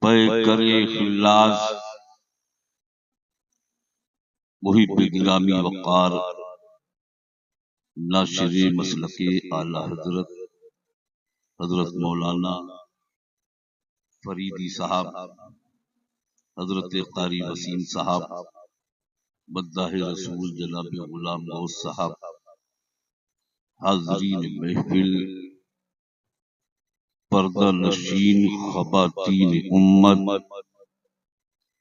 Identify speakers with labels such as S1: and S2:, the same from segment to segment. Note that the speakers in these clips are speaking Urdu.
S1: پے کرے خلاص محب گرامی وقار ناشر مسلک اعلی حضرت مولانا فریدی صاحب، حضرت قاری وسیم صاحب، مداح رسول جناب غلام غوث صاحب، حاضرین محفل، پردہ نشین خواتین امت،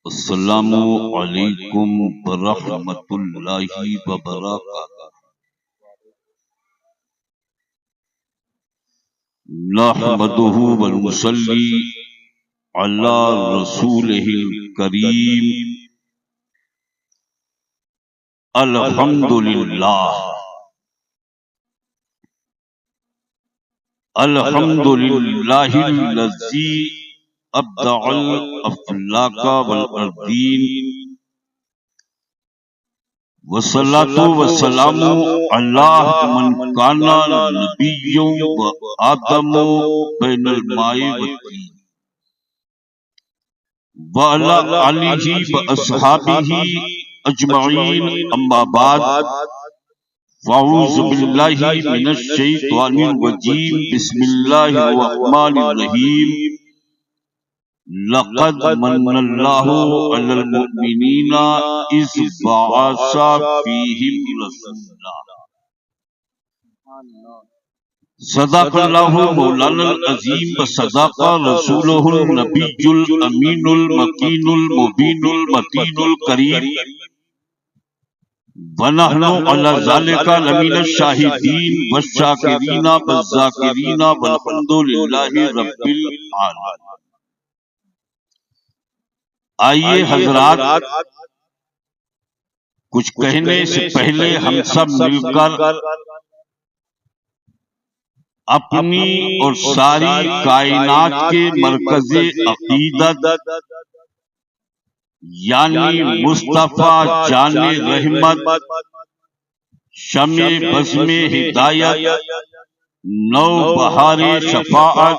S1: السلام علیکم ورحمۃ اللہ وبرکاتہ۔ نحمدہ ونصلی علی رسولہ الکریم، الحمدللہ الحمدللہ الذی ابدع الافلاک والارضین، والصلاۃ والسلام علی من کان نبی و آدم بین الماء والطین، وعلی آلہ واصحابہ اجمعین، اما بعد، فاعوذ باللہ من الشیطان الرجیم، بسم اللہ الرحمن الرحیم۔ لقد من اللہ علی المؤمنین اذ بعث فیہم رسولا، صدق اللہ مولانا العظیم وصدق رسولہ النبی الامین المکین المبین المتین الکریم، ونحن علی ذلک لمن الشاہدین والشاکرین والذاکرین والحمد للہ رب العالمین۔ آئیے حضرات، کچھ کہنے سے پہلے ہم سب مل کر اپنی اور ساری کائنات کے مرکز عقیدت یعنی مصطفیٰ جان رحمت، شمع بزم ہدایت، نو بہار شفاعت،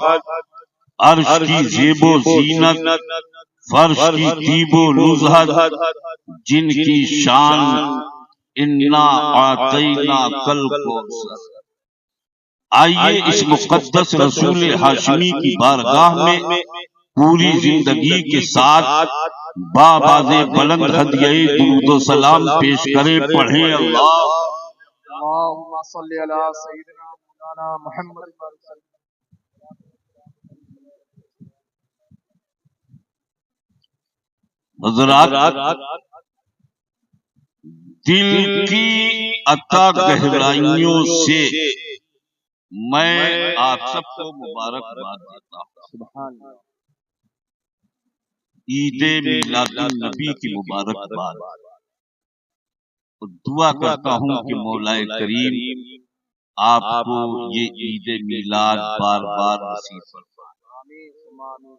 S1: عرش کی زیب و زینت، فرش کی طیب و نزہت، جن کی شان انا اعطیناک الکوثر۔ آئیے اس مقدس رسول ہاشمی کی بارگاہ میں پوری زندگی کے ساتھ بآواز بلند ہدیہ درود و سلام پیش کرے، پڑھیں
S2: اللہم صلی علی سیدنا مولانا محمد۔
S1: حضرات، دل کی عطا گہرائیوں سے میں آپ سب کو مبارکباد دیتا ہوں۔
S2: سبحان اللہ۔
S1: عید میلاد النبی کی مبارکباد، اور دعا کرتا ہوں کہ مولا کریم آپ کو یہ عید میلاد بار بار نصیب فرمائے۔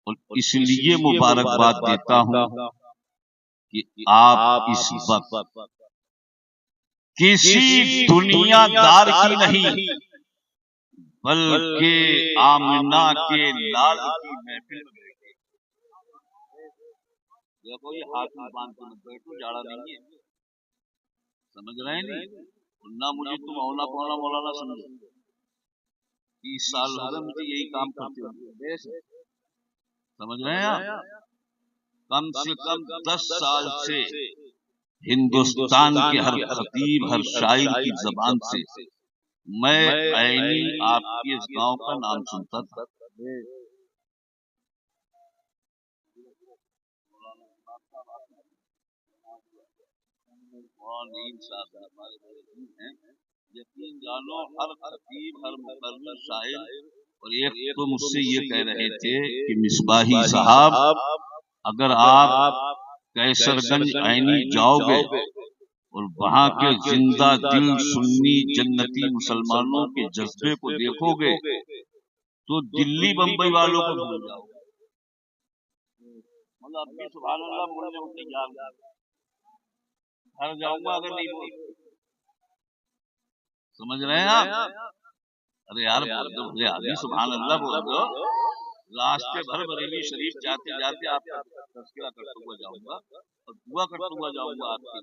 S1: اور اس لیے مبارکباد دیتا ہوں کہ آپ اس وقت کسی دنیا دار کی نہیں بلکہ آمنہ کے لال کی محفل میں بیٹھے۔ دیکھو یہ ہاتھ میں باندھ کے بیٹھو، جاڑا نہیں ہے، سمجھ رہے ہیں نہیں؟ نہ مجھے تم اولا پولا مولانا سمجھو، 30 سال ہو گئے مجھے یہی کام کرتے ہوئے، سمجھ رہے ہیں آپ؟ کم سے کم 10 سال سے ہندوستان کے ہر خطیب، ہر شاعر کی زبان سے میں عینی آپ کے اس گاؤں کا نام سنتا تھا۔ یقین جانو ہر خطیب، ہر مقرر شاعر، اور ایک تو مجھ سے یہ کہہ رہے تھے کہ مصباحی صاحب اگر آپ کیسر گنج عینی جاؤ گے اور وہاں کے زندہ دل سنی جنتی مسلمانوں کے جذبے کو دیکھو گے تو دلی بمبئی والوں کو بھول جاؤ گے۔ مطلب اب بھی سبحان اللہ بولنے کو تیار گھر جاؤں گا اگر نہیں بول، سمجھ رہے ہیں آپ؟ ارے یار بولے آدمی سبحان اللہ بول دو. راستے بھر بریلی شریف جاتے جاتے آپ کا تذکرہ کرتا ہوا جاؤں گا اور دعا کرتا ہوا جاؤں گا آپ کی.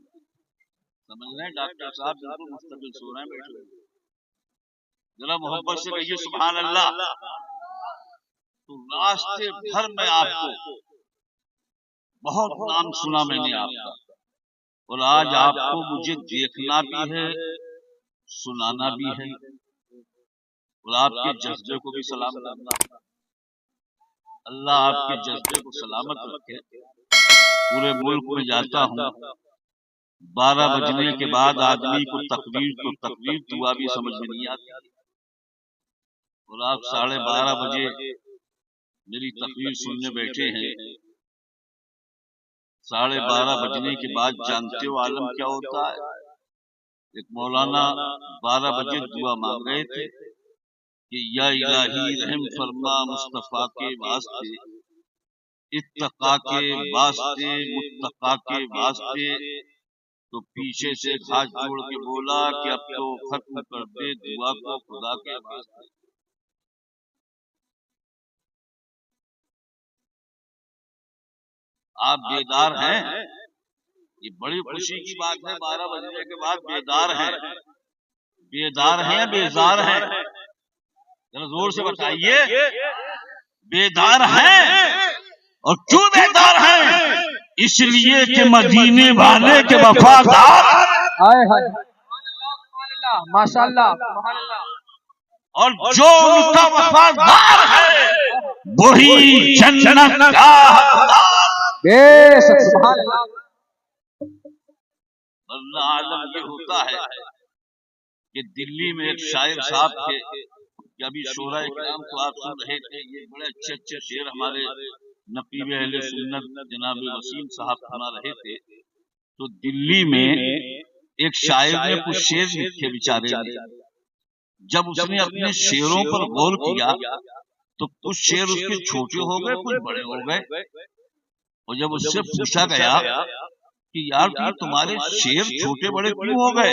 S1: سمجھ رہے ہیں ڈاکٹر صاحب بالکل مستقل سو رہے ہیں بیٹھے ہوئے. ذرا محبت سے کہیے سبحان اللہ. تو راستے بھر میں آپ کو بہت نام سنا میں نے آپ کا, اور آج آپ کو مجھے دیکھنا بھی ہے سنانا بھی ہے, اور آپ کے جذبے کو بھی سلام کرنا. اللہ آپ کے جذبے کو سلامت رکھے. پورے ملک میں جاتا ہوں 12 بجنے کے بعد آدمی کو تقریر دعا بھی سمجھ میں نہیں آتی, اور آپ 12:30 بجے میری تقریر سننے بیٹھے ہیں. 12:30 بجنے کے بعد جانتے ہو عالم کیا ہوتا ہے. ایک مولانا 12 بجے دعا مانگ رہے تھے کہ یا الہی رحم فرما مصطفیٰ کے واسطے, اتقا کے واسطے, متقا کے واسطے. تو پیچھے سے ہاتھ جوڑ کے بولا کہ اب تو ختم کر دے دعا کو خدا کے واسطے. آپ بیدار ہیں, یہ بڑی خوشی کی بات ہے. 12 بجنے کے بعد بیدار ہیں. بیدار ہیں بیزار ہیں, ذرا زور سے بتائیے. بیدار ہیں, اور کیوں بیدار ہیں؟ اس لیے کہ مدینے والے کے وفادار
S2: ماشاءاللہ.
S1: اور جو ان کا وفادار ہے وہی جنت کا حقدار.
S2: بے شک سبحان اللہ.
S1: ورنہ عالم یہ ہوتا ہے کہ دلی میں ایک شاعر صاحب تھے کہ ابھی شورا اکرام کو آپ سن رہے تھے. یہ بڑے اچھے اچھے شعر ہمارے نقیب اہل سنت جناب وسیم صاحب سنا رہے تھے. تو دلی میں ایک شاعر نے کچھ شعر لکھے بیچارے نے. جب اس نے اپنے شعروں پر غور کیا تو کچھ شعر اس کے چھوٹے ہو گئے کچھ بڑے ہو گئے. اور جب اس سے پوچھا گیا کہ یار تمہارے شعر چھوٹے بڑے کیوں ہو گئے؟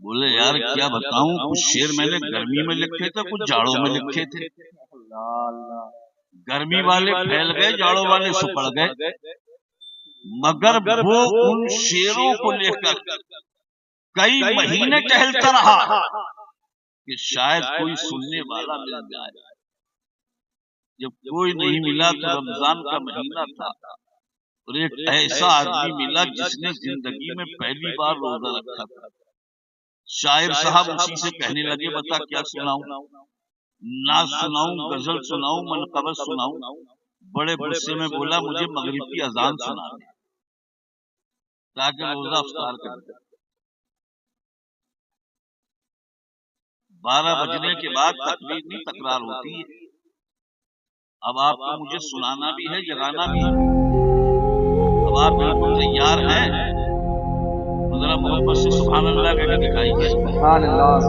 S1: بولے یار کیا بتاؤں, کچھ شعر میں نے گرمی میں لکھے تھے کچھ جاڑوں میں لکھے تھے. گرمی والے پھیل گئے جاڑوں والے سپڑ گئے. مگر وہ ان شعروں کو لے کر کئی مہینے ٹہلتا رہا کہ شاید کوئی سننے والا مل جائے. جب کوئی نہیں ملا تو رمضان کا مہینہ تھا, اور ایک ایسا آدمی ملا جس نے زندگی میں پہلی بار روزہ رکھا تھا. شاعر صاحب اسی سے کہنے لگے بتا کیا سناؤں, نعت سناؤں, غزل سناؤں, منقبت سناؤں. بڑے غصے میں بولا مجھے مغرب کی اذان سنا دے تاکہ روزہ افطار کر دے. 12 بجنے کے بعد تقریر نہیں تکرار ہوتی ہے. اب آپ کو مجھے سنانا بھی ہے جگانا بھی ہے. اب آپ بالکل تیار ہیں, ذرا محبت سے سبحان اللہ کہہ کے دکھائیے.
S2: سبحان اللہ.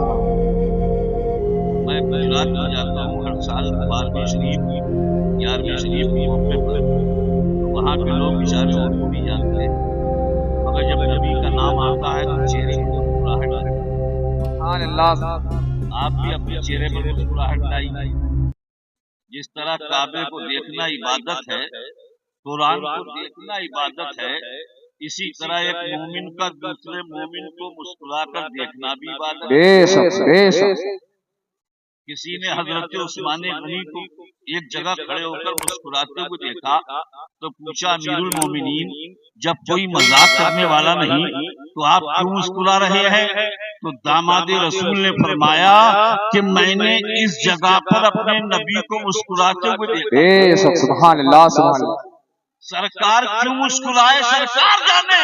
S1: میں گجرات میں جاتا ہوں ہر سال 12ویں شریف 11ویں شریف کے موقع پر. وہاں پہ لوگ بیچارے اردو بھی جانتے ہیں, مگر جب نبی کا نام آتا ہے تو چہرے پر مسکراہٹ آتی ہے.
S2: سبحان اللہ.
S1: آپ بھی اپنے چہرے پر مسکراہٹ لائیے. جس طرح کعبے کو دیکھنا عبادت ہے, قرآن کو دیکھنا عبادت ہے, اسی طرح ایک مومن کا دوسرے مومن کو مسکرا کر دیکھنا بھی عبادت ہے.
S2: بے شک بے شک.
S1: کسی نے حضرت عثمان غنی کو ایک جگہ کھڑے ہو کر مسکراتے ہوئے دیکھا تو پوچھا امیر المومنین جب کوئی مذاق کرنے والا نہیں تو آپ کیوں مسکرا رہے ہیں؟ تو داماد رسول نے فرمایا کہ میں نے اس جگہ پر اپنے نبی کو مسکراتے ہوئے دیکھا.
S2: بے شک سبحان اللہ سبحان اللہ.
S1: سرکار کیوں مسکرائے سرکار جانے.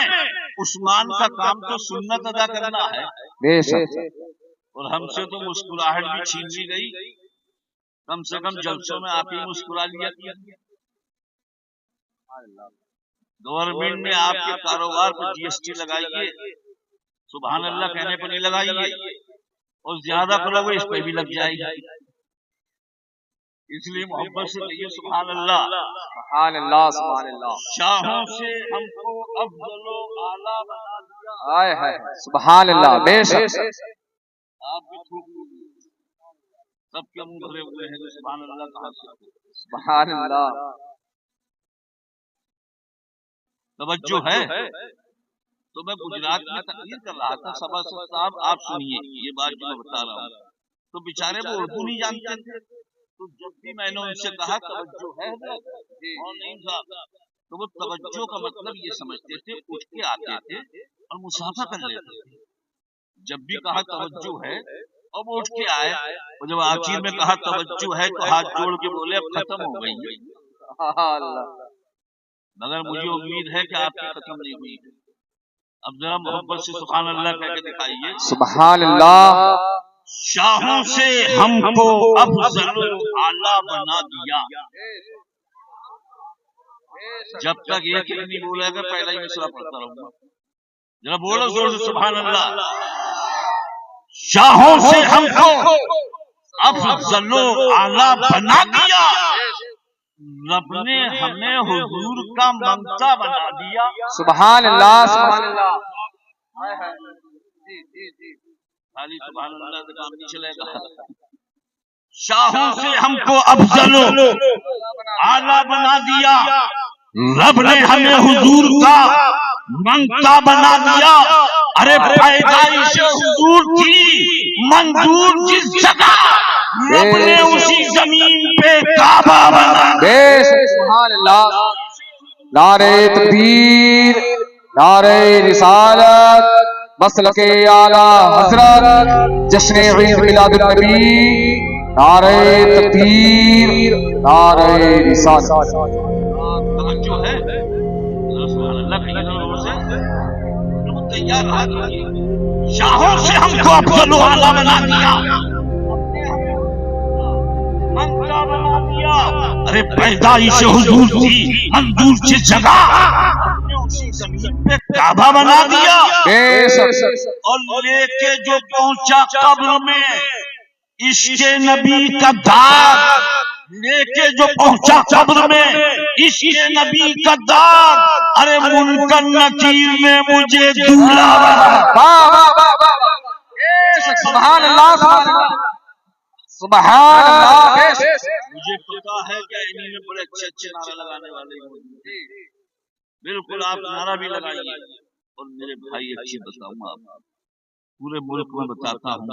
S1: عثمان کا کام تو سنت ادا کرنا ہے.
S2: بے شک.
S1: اور ہم سے تو مسکراہٹ بھی چھین لی گئی. کم سے کم جلسوں میں آپ ہی مسکرا لیا کیا. گورنمنٹ نے آپ کے کاروبار پر جی ایس ٹی لگائیے, سبحان اللہ کہنے پر نہیں لگائیے, اور زیادہ کرو گے اس پہ بھی لگ جائے گی. اس لیے محبت سے کہیے سبحان اللہ.
S2: سبحان اللہ سبحان اللہ.
S1: شاہوں سے ہم کو افضل و اعلیٰ بنا دیا.
S2: ہائے ہائے سبحان اللہ. بے شک.
S1: آپ بھی سب کے منہ بھرے ہوئے ہیں، سبحان اللہ کہاں سے؟
S2: سبحان اللہ.
S1: توجہ ہے تو میں گجرات میں تقریر کر رہا تھا، سبا صاحب آپ سنیے یہ بات جو میں بتا رہا ہوں، تو بیچارے وہ اردو نہیں جانتے تھے، تو جب بھی میں نے ان سے کہا توجہ ہے اور نہیں صاحب، تو وہ توجہ کا مطلب یہ سمجھتے تھے اٹھ کے آتے تھے اور مسافہ کر لیتے تھے. جب بھی کہا توجہ ہے اور وہ اٹھ کے آئے، اور جب آخر میں کہا توجہ ہے تو ہاتھ جوڑ کے بولے اب ختم ہو گئی. مگر مجھے امید ہے کہ آپ کی ختم نہیں ہوئی. اب ذرا محبت سے سبحان اللہ کہہ کے دکھائیے.
S2: سبحان اللہ.
S1: شاہوں سے ہم کو افضل و اعلیٰ بنا دیا. جب تک ایک ہی نہیں بولے گا پہلا ہی مصرع پڑھتا رہوں گا. ذرا بولو زور سے سبحان اللہ. شاہوں سے ہم کو افضل و اعلیٰ بنا دیا، رب نے ہمیں حضور کا منگتا بنا دیا.
S2: سبحان اللہ. سبحان اللہ.
S1: خالی سبحان اللہ سے کام نہیں چلے گا. شاہوں سے ہم کو افضل و اعلیٰ بنا دیا، رب نے ہمیں حضور کا منگتا بنا دیا. ارے پیدائش حضور کی منظور جس جگہ، رب نے اسی زمین پہ کعبہ بنا دیا.
S2: سبحان اللہ. نعرہ تکبیر، نعرہ رسالت، مسلک اعلی حضرت، جشن عید میلاد النبی، نعرہ تکبیر، نعرہ رسالت.
S1: توجہ ہے سبحان اللہ کہیے زور سے. تیار رہا. شاہوں سے ہم کو افضل و اعلیٰ بنا دیا، منگتا بنا دیا. ارے پیدائش حضور کی منظور جس جگہ، اسی زمین پہ کعبہ بنا دیا. اور لے کے جو پہنچا قبر میں عشق نبی کا داغ، لے کے جو پہنچا قبر میں عشق نبی کا داغ. ارے منکر نکیر نے مجھے دھولا.
S2: سبحان اللہ. سبحان اللہ.
S1: مجھے پتا ہے کہ انہی میں بڑے اچھے اچھے نعرہ لگانے والے ہیں. بالکل آپ نعرہ بھی لگائیے. اور میرے بھائی اچھی بتاؤں، آپ پورے ملک میں بتاتا ہوں،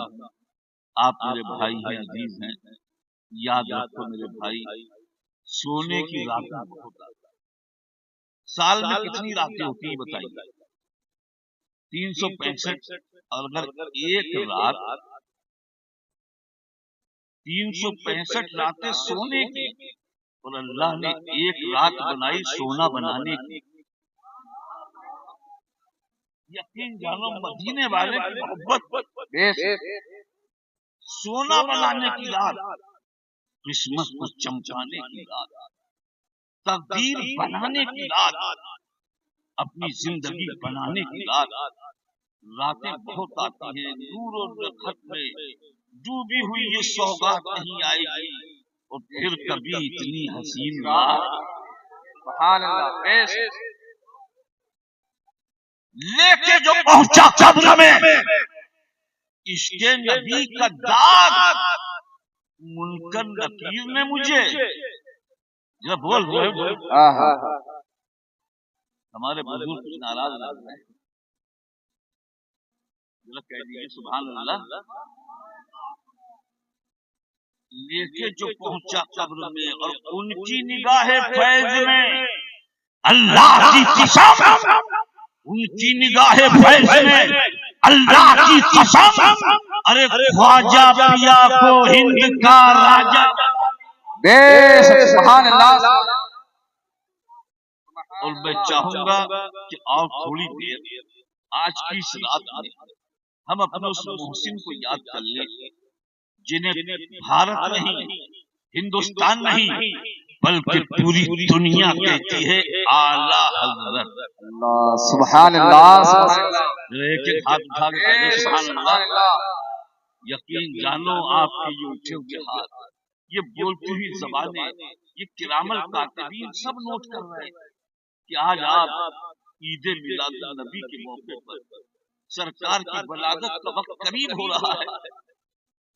S1: آپ میرے بھائی ہیں، عزیز ہیں. یاد رکھو میرے بھائی، سونے کی راتیں بہت آتی. سال میں کتنی راتیں ہوتی ہیں بتائیے؟ 365. اور اگر ایک رات 365 راتیں سونے کی، اور اللہ نے ایک رات بنائی سونا بنانے کی. یقین جانو مدینے والے کی محبت، سونا بنانے کی رات، قسمت کو چمکانے کی رات، تقدیر بنانے کی رات، اپنی زندگی بنانے کی رات. راتیں بہت آتی ہیں. دور و درخت میں ڈوبی ہوئی یہ سوغات نہیں آئے گی، اور پھر کبھی اتنی حسین رات.
S2: سبحان اللہ.
S1: لے کے جو پہنچا قبر میں عشق نبی کا داغ، منکر نکیر نے مجھے جب بول ہمارے بزرگ کچھ ناراض نہ ہوئے، کہہ دیجیے سبحان اللہ. لے کے جو پہنچا قبر میں، اور ان کی نگاہ فیض میں، اللہ کی قسم، ان کی نگاہ فیض میں، اللہ کی قسم. ارے خواجہ پیا کو ہند کا راجا.
S2: سبحان اللہ.
S1: اور میں چاہوں گا کہ اور تھوڑی دیر آج کی اس رات میں ہم اپنے اس محسن کو یاد کر لیں جنہیں بھارت نہیں، ہندوستان نہیں، بلکہ پوری دنیا کہتی ہے اعلیٰ حضرت.
S2: سبحان اللہ.
S1: ایک ایک ہاتھ اٹھا کے سبحان اللہ. یقین جانو آپ کے یہ اٹھے ہوئے ہاتھ، یہ بولتی ہوئی زبانیں، یہ کرام الکاتبین سب نوٹ کر رہے ہیں کہ آج آپ عید میلاد النبی کے موقع پر سرکار کی ولادت کا وقت قریب ہو رہا ہے.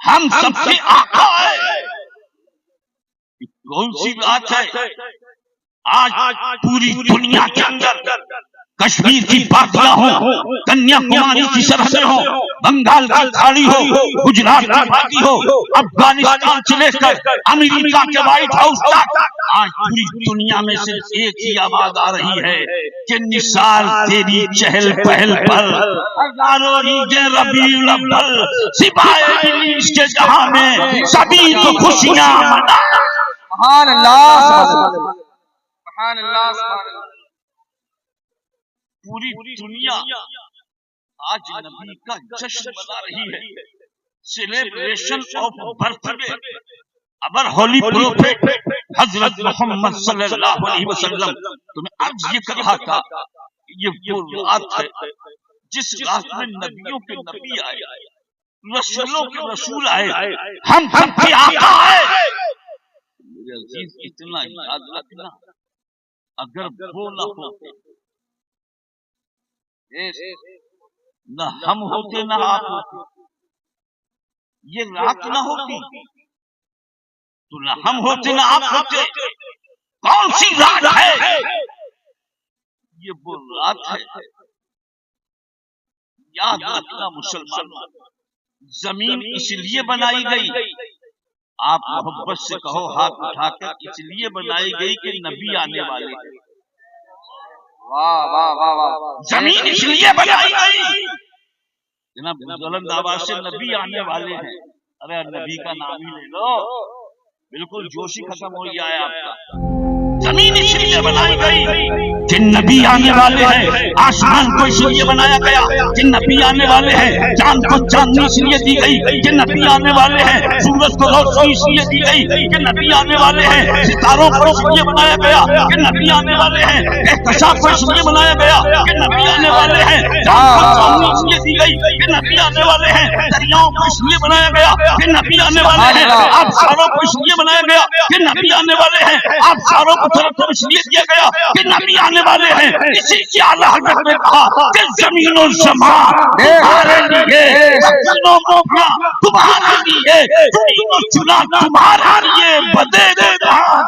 S1: ہم سب سے آقا ہے. کون سی بات ہے؟ آج پوری دنیا کے اندر کشمیر کی وادیاں ہوں، کنیا کماری کی سرحدیں ہوں، بنگال کی کھاڑی ہو، گجرات کی وادی ہو، افغانستان سے لے کر امریکہ کے وائٹ ہاؤس تک، آج پوری دنیا میں صرف ایک ہی آواز آ رہی ہے کہ نثار تیری چہل پہل پر ہزاروں عیدیں ربیع الاول، سوائے ابلیس کے جہاں میں سبھی تو خوشیاں منا.
S2: سبحان اللہ سبحان اللہ سبحان اللہ.
S1: پوری دنیا آج نبی کا جشن منا رہی ہے. سیلیبریشن آف برتھ ڈے. ابر ہولی پروفیٹ حضرت محمد صلی اللہ علیہ وسلم. تمہیں آج یہ کہا تھا یہ وہ رات ہے جس رات میں نبیوں کے نبی آئے، رسولوں کے رسول آئے، ہم سب کے آقا آئے. میرے عزیز اتنا یاد رکھنا، اگر وہ نہ ہوتے، نہ ہم ہوتے نہ آپ ہوتے، یہ رات نہ ہوتی تو نہ ہم ہوتے نہ آپ ہوتے. کون سی رات ہے؟ یہ وہ رات ہے. یاد رکھنا مسلمان، زمین اس لیے بنائی گئی، آپ محبت سے کہو ہاتھ اٹھا کر، اس لیے بنائی گئی کہ نبی آنے والے ہیں.
S2: واہ واہ واہ واہ.
S1: زمین اس لیے بنائی گئی جناب بلند آواز سے نبی آنے والے ہیں. ارے نبی کا نام ہی لے لو، بالکل جوش ہی ختم ہو گیا ہے آپ کا. زمین اس لیے بنائی گئی کہ نبی آنے والے ہیں. آسمان کو اس لیے بنایا گیا کہ نبی آنے والے ہیں. چاند کو چاندنی اس لیے دی گئی کہ نبی آنے والے ہیں. سورج کو روشنی اس لیے دی گئی کہ نبی آنے والے ہیں. ستاروں کو اس لیے بنایا گیا کہ نبی آنے والے ہیں. کہکشاں کو اس لیے بنایا گیا کہ نبی آنے والے ہیں. چاند کو چاندنی اس لیے دی گئی کہ نبی آنے والے ہیں. دریاؤں کو اس لیے بنایا گیا کہ نبی آنے والے ہیں. آبشاروں کو اس لیے بنایا گیا کہ نبی آنے والے ہیں. آبشاروں کو طرف اس لیے دیا گیا کہ نبی آنے والے ہیں. اسی کی اعلیٰ حضرت نے کہا کہ زمین و زمان تمہارے لیے، زمین و زمان تمہارے لیے، زمین و زمان تمہارے لیے بدے دے رہا.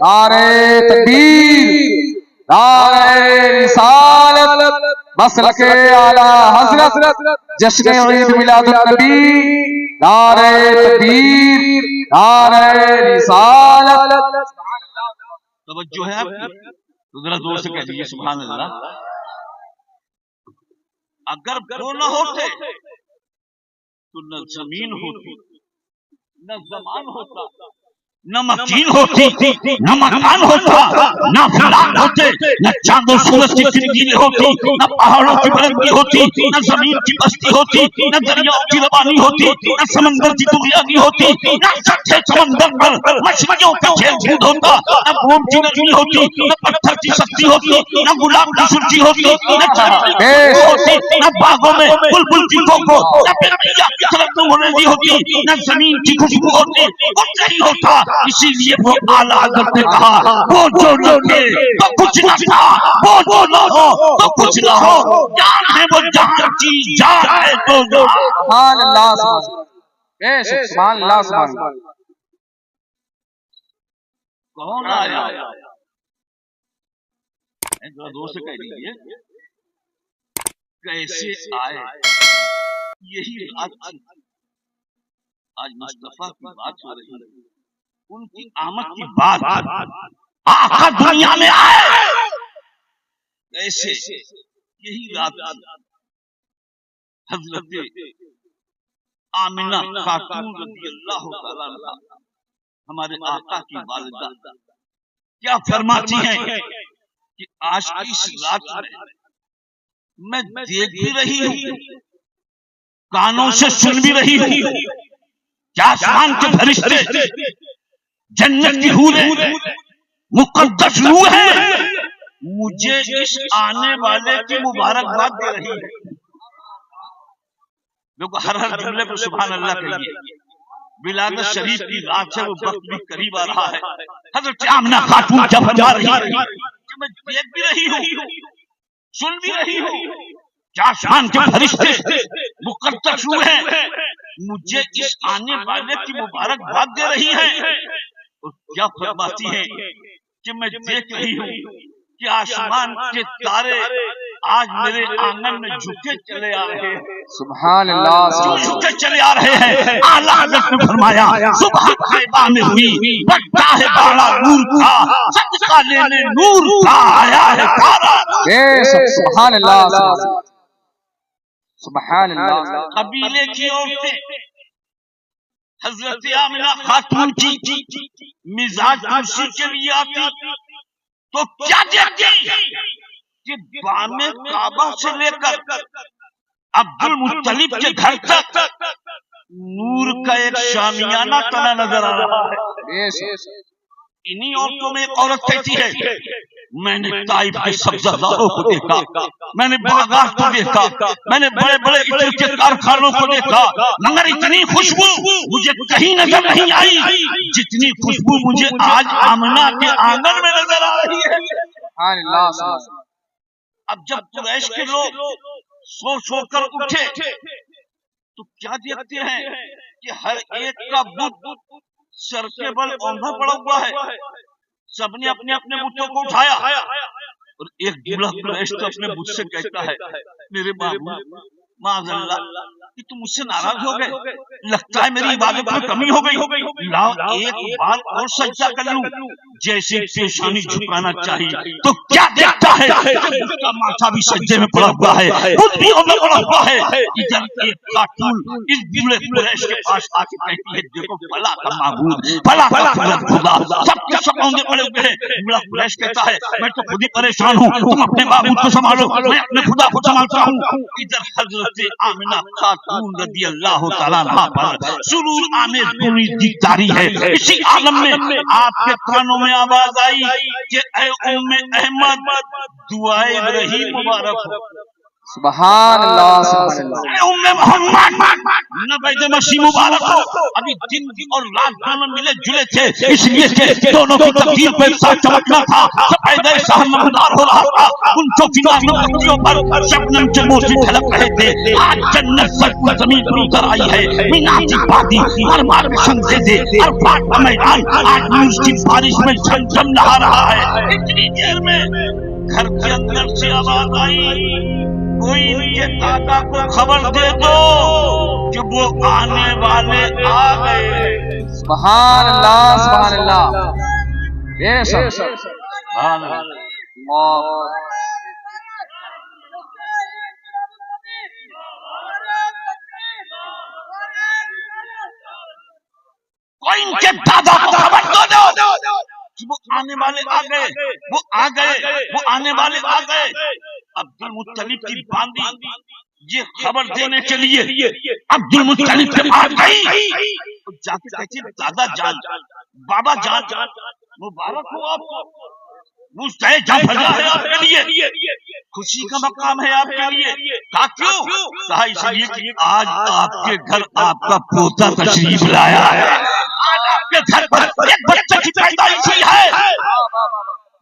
S2: نعرہ تکبیر، نعرہ رسالت، مسلک اعلیٰ حضرت، جشن عید میلاد النبی، نعرہ تکبیر، نعرہ رسالت.
S1: توجہ ہے آپ کی؟ تو ذرا زور سے کہہ دیجیے سبحان اللہ. اگر وہ نہ ہوتے تو نہ زمین ہوتی، نہ زمان ہوتا، نہ مکین ہوتی، نہ مکان ہوتا، نہ فلان ہوتے، نہ چاند و سورج کی تنگیلیں ہوتی، نہ پہاڑوں کی بلندی ہوتی، نہ زمین کی بستی ہوتی، نہ دریاؤں کی روانی ہوتی، نہ سمندر کی دنیاوی ہوتی، نہ سچے سمندر پر مچھلیوں کا کھیل کود ہوتا، نہ بوم کی نجمی ہوتی، نہ پتھر کی سختی ہوتی، نہ گلاب کی سرخی ہوتی، نہ چاند کی ہوتی، نہ باغوں میں بلبل کی کوکو، نہ پرندے کی طرف ہونے دی ہوتی، نہ زمین کی خوشبو ہوتی، کچھ نہیں ہوتا. اسی لیے وہ اعلیٰ حضرت نے کہا وہ جو نہ تھے تو کچھ نہ تھا، وہ جو نہ ہو تو کچھ نہ ہو. جان ہے وہ جہاں کی، جان ہے تو جہاں.
S2: سبحان اللہ سبحان اللہ سبحان اللہ.
S1: کون آیا؟ ذرا زور سے کہہ دیجیے کیسے آئے. یہی بات آج مصطفیٰ کی بات ہو رہی ہے. ان کی آمد کی بات آقا دنیا میں آئے ایسے. یہی رات حضرت آمنہ خاتون رضی اللہ تعالیٰ عنہا ہمارے آقا کی والدہ کیا فرماتی ہیں کہ آج کی اس رات میں دیکھ بھی رہی ہوں، کانوں سے سن بھی رہی ہوں، کیا آسمان کے فرشتے، جنت کی حوریں، مقدس روح ہے مجھے اس آنے والے کی مبارکباد دے رہی ہے. دیکھو ہر جملے پر سبحان اللہ کہیے. ولادت شریف کی رات ہے، وہ وقت بھی قریب آ رہا ہے. حضرت آمنہ خاتون جب فرما رہی ہے کہ میں دیکھ بھی رہی ہوں، سن بھی رہی ہوں کیا آسمان کے فرشتے مقدس روح ہیں مجھے اس آنے والے کی مبارکباد دے رہی ہیں اور کیا فرماتی ہیں کہ میں دیکھ رہی ہوں کہ آسمان کے تارے آج میرے آنگن میں جھکے چلے آ رہے ہیں.
S2: سبحان اللہ.
S1: جھکے چلے آ رہے ہیں. اعلیٰ حضرت نے فرمایا صبح طیبہ میں ہوئی بڑھتا ہے بالا نور کا صدقہ لینے نور کا آیا ہے تارا.
S2: سبحان اللہ. سبحان اللہ.
S1: قبیلے کی عورتیں حضرت آمنہ خاتون کی مزاج کرسی کے لیے آتی تو کیا دیکھتی کہ بام کعبہ سے لے کر عبد المطلب کے گھر تک نور کا ایک شامیانہ تنا نظر آ رہا ہے. انہی عورتوں میں ایک عورت کہتی ہے میں نے طائف کے سبزہ زاروں کو دیکھا, میں نے باغات کو دیکھا, میں نے بڑے بڑے عطر کے کارخانوں کو دیکھا, مگر اتنی خوشبو مجھے کہیں نظر نہیں آئی جتنی خوشبو مجھے آج آمنہ کے آنگن میں نظر آ رہی ہے.
S2: سبحان اللہ.
S1: اب جب قریش کے لوگ سو سو کر اٹھے تو کیا دیکھتے ہیں کہ ہر ایک کا بت سر کے بل اوندھا پڑا ہوا ہے. سب نے اپنے اپنے بتوں کو اٹھایا اور ایک بوڑھا قریش تو اپنے بت سے کہتا ہے میرے محبوب معاذ اللہ کہ تم مجھ سے ناراض ہو گئے, لگتا ہے میری عبادت میں کمی ہو گئی, لاؤ ایک بار اور سجدہ کر لوں. جیسے پیشانی جھکانا چاہیے تو کیا دیکھتا ہے اس کا ماتھا بھی سجدے میں پڑا ہوا ہے, خود بھی میں پڑا ہوا ہے. ادھر ایک خاتون اس بوڑھے قریش کے پاس آ کے کہتی ہے دیکھو بھلا کا معبود, بھلا کا خدا, سب کے سب اوندے پڑے ہوئے ہیں. بوڑھا قریش کہتا ہے میں تو خود ہی پریشان ہوں, تم اپنے معبود کو سنبھالو, میں اپنے خدا کو سنبھالتا ہوں. ادھر حضرت آمنہ خاتون رضی اللہ تعالیٰ عنہا پر سرور آمیز پوری دیداری ہے. اسی عالم میں آپ کے کانوں میں آواز آئی کہ اے ام احمد دعائے ابراہیم مبارک ہو.
S2: سبحان اللہ. سبحان اللہ.
S1: اے ام محمد نبید مسیح مبارک ہو. ابھی دن اور رات دونوں ملے جلے تھے اس لیے کہ دونوں کی تقدیر کو ایک ساتھ چمکنا تھا. سپیدہ شہر نمودار ہو رہا تھا, ان چوکیدار نمودیوں پر شبنم کے موسم جھلک رہے تھے. آج جنت سر کو زمین پر اتر آئی ہے. میناتی پاتی مرمار کے شمسے دے اور پاک کا میدان آج نور کی بارش میں جھم جھم نہا رہا ہے. اتنی دیر میں گھر کے اندر سے آواز آئی کوئی ان کے دادا کو خبر دے دو کہ وہ آنے والے آ گئے.
S2: سبحان اللہ. سبحان اللہ. بے شک.
S1: سبحان اللہ. کوئی ان کے دادا کو خبر دو کہ وہ آنے والے آ گئے, وہ آ گئے, وہ آنے والے آ گئے. عبد المطلب کی باندی یہ خبر دینے کے لیے عبد المطلب کے پاس گئی. جا کے کہتی دادا جان, بابا جان, مبارک ہو آپ کو, مجھے جان بھلا ہے آپ کے لیے, خوشی کا مقام ہے آپ کے لیے. کہا کیوں؟ کہا اس لیے کہ آج آپ کے گھر آپ کا پوتا تشریف لایا ہے. آج آپ کے گھر پر ایک بچے کی پیدائش ہوئی ہے.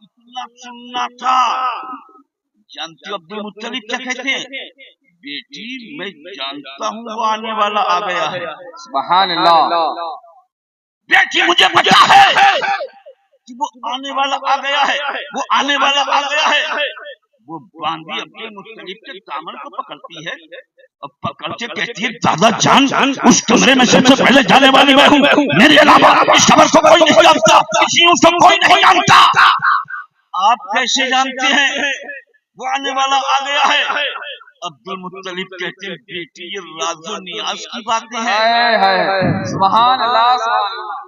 S1: اتنا سننا تھا. جانتی ہو عبد المطلب کیا کہتے ہیں؟ بیٹی میں جانتا ہوں وہ آنے والا آ گیا ہے.
S2: سبحان اللہ.
S1: بیٹی مجھے پتا ہے کہ وہ آنے والا آ گیا ہے, وہ آنے والا آ گیا ہے. وہ باندھی عبد المطلب کے دامن کو پکڑتی ہے اور پکڑ کے کہتی ہے دادا جان اس کمرے میں سب سے پہلے جانے والی میں ہوں, میرے علاوہ اس خبر کو کوئی نہیں جانتا, اس نیوز کو کوئی نہیں جانتا. آپ کیسے جانتے ہیں وہ آنے والا آ گیا ہے؟ عبد المطلب کہتے ہیں بیٹی یہ راز و نیاز کی باتیں ہیں.
S2: سبحان اللہ. سبحان اللہ.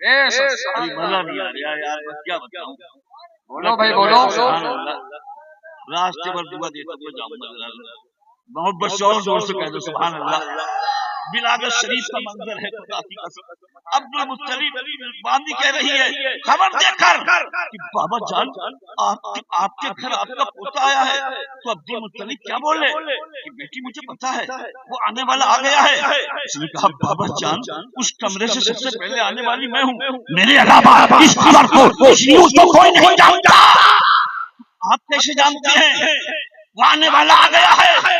S2: بے شک.
S1: مزہ نہیں آ رہا یار, کیا بتاؤں.
S2: بولو بھائی بولو.
S1: سبحان اللہ. راستے پر دعا دیتا تو جاؤں, بہت بس زور سے کہہ دو سبحان اللہ. بلاد شریف کا منظر ہے. عبد المطلب باندھی کہہ رہی ہے خبر دے کر کہ بابا جان آپ کے گھر آپ کا پوتا آیا ہے. تو عبد المطلب کیا بولے کہ بیٹی مجھے پتا ہے وہ آنے والا آ گیا ہے. اس نے کہا بابا جان اس کمرے سے سب سے پہلے آنے والی میں ہوں, میرے علاوہ اس خبر کو اس نیوز کو کوئی نہیں جانتا. آپ کیسے جانتے ہیں وہ آنے والا آ گیا ہے؟